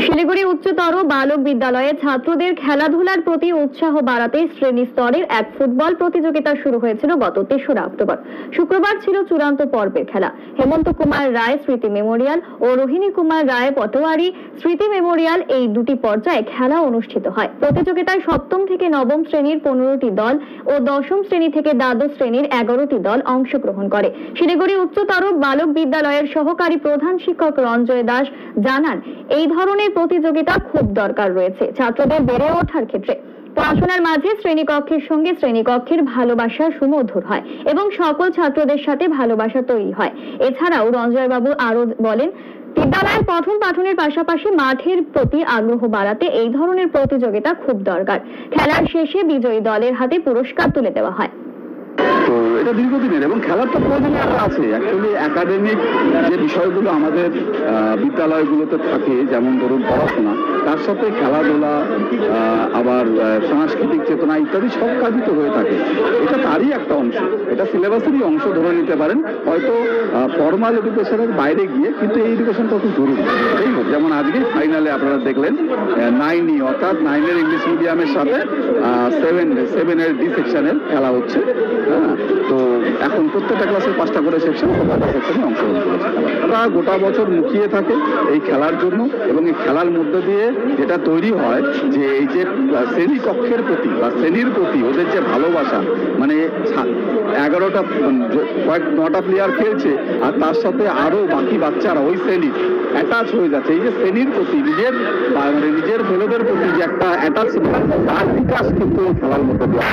শিলিগুড়ি উচ্চতর বালক বিদ্যালয়ে ছাত্রদের খেলাধুলার প্রতি উৎসাহ বাড়াতে শ্রেণী স্তরের এক ফুটবল প্রতিযোগিতা শুরু হয়েছিল গত ৩রা অক্টোবর। শুক্রবার ছিল চূড়ান্ত পর্বের খেলা। হেমন্ত কুমার রায় স্মৃতি মেমোরিয়াল ও রোহিণী কুমার রায় পটোয়ারি স্মৃতি মেমোরিয়াল এই দুটি পর্যায়ে খেলা অনুষ্ঠিত হয়। প্রতিযোগিতায় সপ্তম থেকে নবম শ্রেণীর 15টি দল ও দশম শ্রেণী থেকে দ্বাদশ শ্রেণীর 11টি দল অংশগ্রহণ করে। শিলিগুড়ি উচ্চতর বালক বিদ্যালয়ের সহকারী প্রধান শিক্ষক রঞ্জয় দাস জানান, এই ধরনের প্রতিযোগিতা খুব দরকার রয়েছে ছাত্রদের বেড়ে ওঠার ক্ষেত্রে। পড়াশোনার মাঝে শ্রেণীকক্ষের সঙ্গে শ্রেণীকক্ষের ভালোবাসা সুমধুর হয় এবং সকল ছাত্রদের সাথে ভালোবাসা তৈরি হয়। এছাড়াও রঞ্জয় বাবু আরো বলেন, বিদ্যালয়ের পঠন পাঠনের পাশাপাশি মাঠের প্রতি আগ্রহ বাড়াতে এই ধরনের প্রতিযোগিতা খুব দরকার। খেলার শেষে বিজয়ী দলের হাতে পুরস্কার তুলে দেওয়া হয়। তো এটা দীর্ঘদিনের এবং খেলার তো প্রয়োজনীয়তা আছে। অ্যাকচুয়ালি একাডেমিক যে বিষয়গুলো আমাদের বিদ্যালয়গুলোতে থাকে, যেমন ধরুন পড়াশোনা, তার সাথে খেলাধুলা, আবার সাংস্কৃতিক চেতনা ইত্যাদি সব কাজই তো হয়ে থাকে। এটা তারই একটা অংশ, এটা সিলেবাসেরই অংশ ধরে নিতে পারেন। হয়তো ফর্মাল এডুকেশনের বাইরে গিয়ে কিন্তু এই এডুকেশনটা খুব জরুরি। এই হোক, যেমন আজকে ফাইনালে আপনারা দেখলেন 9E অর্থাৎ 9-এর ইংলিশ মিডিয়ামের সাথে 7-এর ডি সেকশনের খেলা হচ্ছে। তো এখন প্রত্যেকটা ক্লাসের 5টা করে সেকশন, প্রত্যেকটা সেকশনে অংশগ্রহণ করেছে। তারা গোটা বছর মুখিয়ে থাকে এই খেলার জন্য এবং এই খেলার মধ্যে দিয়ে যেটা তৈরি হয় যে এই যে শ্রেণীকক্ষের প্রতি বা শ্রেণীর প্রতি ওদের যে ভালোবাসা, মানে 9টা প্লেয়ার খেলছে আর তার সাথে আরো বাকি বাচ্চারা ওই শ্রেণীর অ্যাটাচ হয়ে যাচ্ছে। এই যে শ্রেণীর প্রতি নিজের ছেলেদের প্রতি যে একটা অ্যাটাচমেন্ট, তার বিকাশ কিন্তু খেলার মধ্যে দিয়ে